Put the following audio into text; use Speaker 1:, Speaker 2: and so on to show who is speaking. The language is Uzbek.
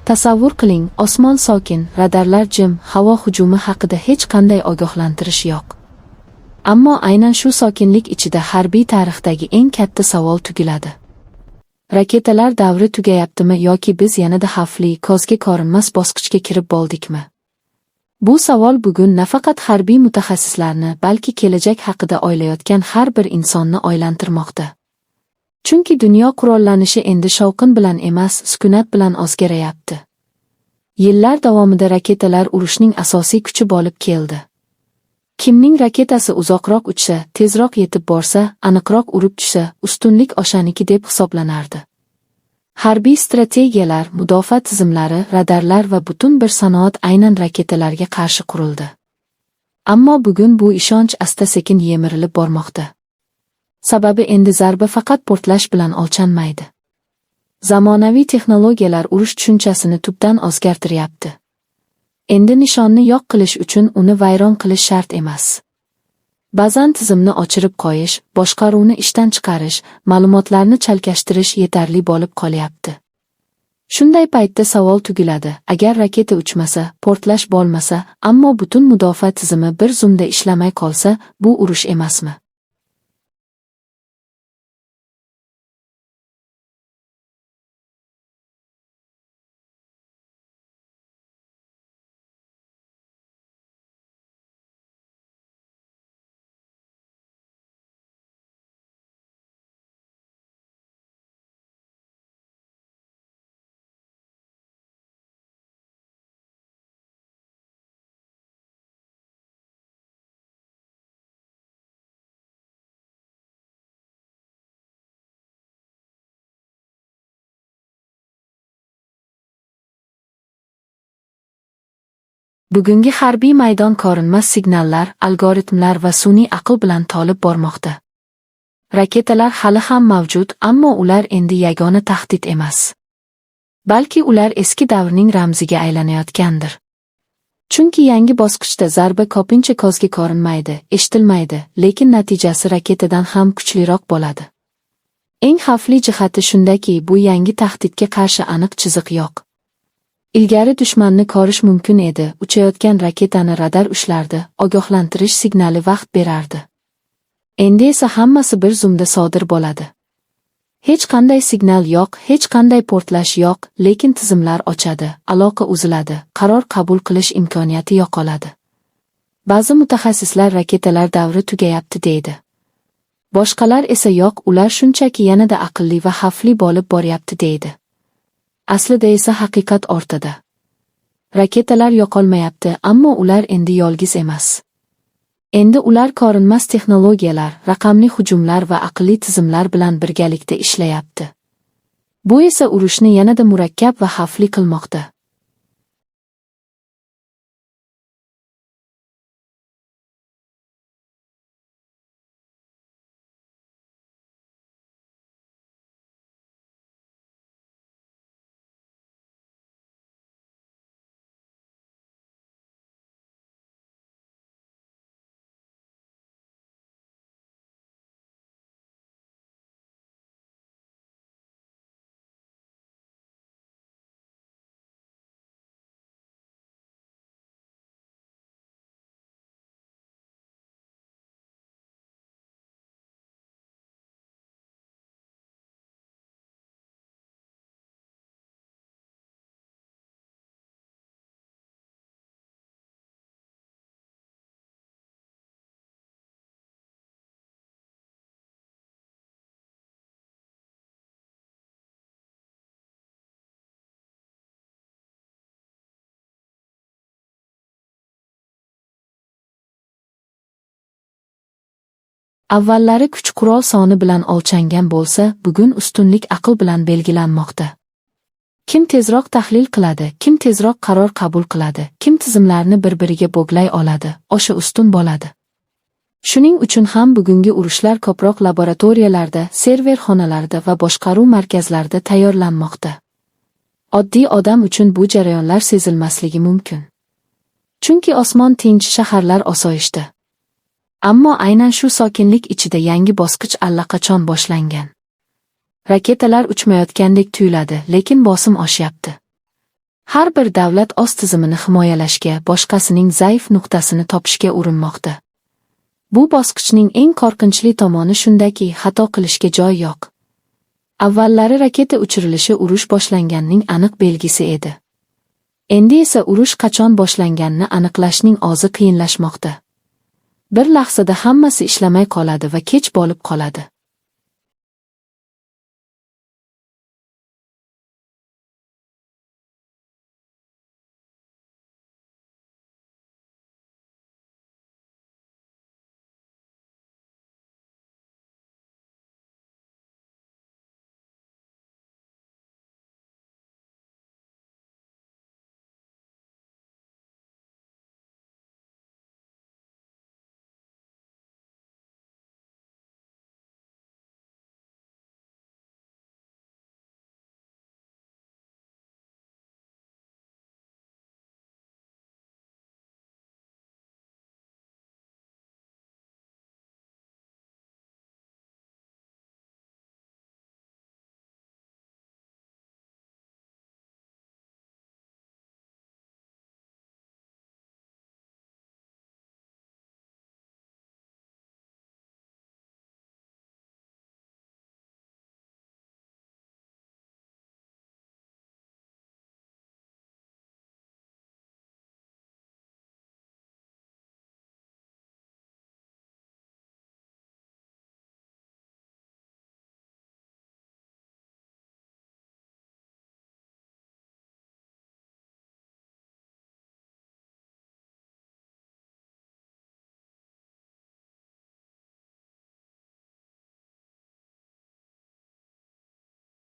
Speaker 1: Tasavvur qiling, osmon sokin, radarlar jim, havo hujumi haqida hech qanday ogohlantirish yo'q. Ammo aynan shu sokinlik ichida harbiy tarixdagi eng katta savol tugiladi. Raketalar davri tugayaptimi yoki biz yanada xavfli, ko'zga ko'rinmas bosqichga kirib boldikmi? Bu savol bugun nafaqat harbiy mutaxassislarni, balki kelajak haqida o'ylayotgan har bir insonni o'ylantirmoqda. Chunki dunyo qurollanishi endi shovqin bilan emas, sukunat bilan o'zgarayapti. Yillar davomida raketalar urushning asosiy kuchi bo'lib keldi. Kimning raketasi uzoqroq uchsa, tezroq yetib borsa, aniqroq urib tushsa, ustunlik o'shaniki deb hisoblanardi. Harbiy strategiyalar, mudofaa tizimlari, radarlar va butun bir sanoat aynan raketalarga qarshi qurildi. Ammo bugun bu ishonch asta-sekin yemirilib bormoqda. Sababi endi zarba faqat portlash bilan o'lchanmaydi. Zamonaviy texnologiyalar urush tushunchasini tubdan o'zgartiryapti. Endi nishonni yo'q qilish uchun uni vayron qilish shart emas. Ba'zan tizimni o'chirib qo'yish, boshqaruvni ishdan chiqarish, ma'lumotlarni chalkashtirish yetarli bo'lib qolyapti. Shunday paytda savol tugiladi: agar raketa uchmasa, portlash bo'lmasa, ammo butun mudofaa tizimi bir zumda ishlamay qolsa, bu urush emasmi? Bugungi harbiy maydon ko'rinmas signallar, algoritmlar va sun'iy aql bilan to'lib bormoqda. Raketalar hali ham mavjud, ammo ular endi yagona tahdid emas. Balki ular eski davrning ramziga aylanayotgandir. Chunki yangi bosqichda zarba ko'pincha ko'zga ko'rinmaydi, eshitilmaydi, lekin natijasi raketadan ham kuchliroq bo'ladi. Eng xavfli jihati shundaki, bu yangi tahdidga qarshi aniq chiziq yo'q. Ilgari dushmanni ko'rish mumkin edi, uchayotgan raketani radar ushlardi, ogohlantirish signali vaqt berardi. Endi esa hammasi bir zumda sodir bo'ladi. Hech qanday signal yo'q, hech qanday portlash yo'q, lekin tizimlar o'chadi, aloqa uziladi, qaror qabul qilish imkoniyati yo'qoladi. Ba'zi mutaxassislar raketalar davri tugayapti deydi. Boshqalar esa yo'q, ular shunchaki yanada aqlli va xavfli bo'lib boryapti deydi. Aslida esa haqiqat o'rtada. Raketalar yo'qolmayapti, ammo ular endi yolg'iz emas. Endi ular ko'rinmas texnologiyalar, raqamli hujumlar va aqlli tizimlar bilan birgalikda ishlayapti. Bu esa urushni yanada murakkab va xavfli qilmoqda. Avvallari kuch qurol soni bilan o'lchangan bo'lsa, bugun ustunlik aql bilan belgilanmoqda. Kim tezroq tahlil qiladi, kim tezroq qaror qabul qiladi, kim tizimlarni bir-biriga bog'lay oladi, o'sha ustun bo'ladi. Shuning uchun ham bugungi urushlar ko'proq laboratoriyalarda, server xonalarda va boshqaruv markazlarida tayyorlanmoqda. Oddiy odam uchun bu jarayonlar sezilmasligi mumkin. Chunki osmon tinch, shaharlar osoyishta. Ammo aynan shu sokinlik ichida yangi bosqich allaqachon boshlangan. Raketalar uchmayotgandek tuyuladi, lekin bosim oshyapti. Har bir davlat o'z tizimini himoyalashga, boshqasining zaif nuqtasini topishga urinmoqda. Bu bosqichning eng qo'rqinchli tomoni shundaki, xato qilishga joy yo'q. Avvallari raketa uchirilishi urush boshlanganning aniq belgisi edi. Endi esa urush qachon boshlanganini aniqlashning ozi qiyinlashmoqda. Bir lahzada hammasi ishlamay qoladi va kech bo'lib qoladi.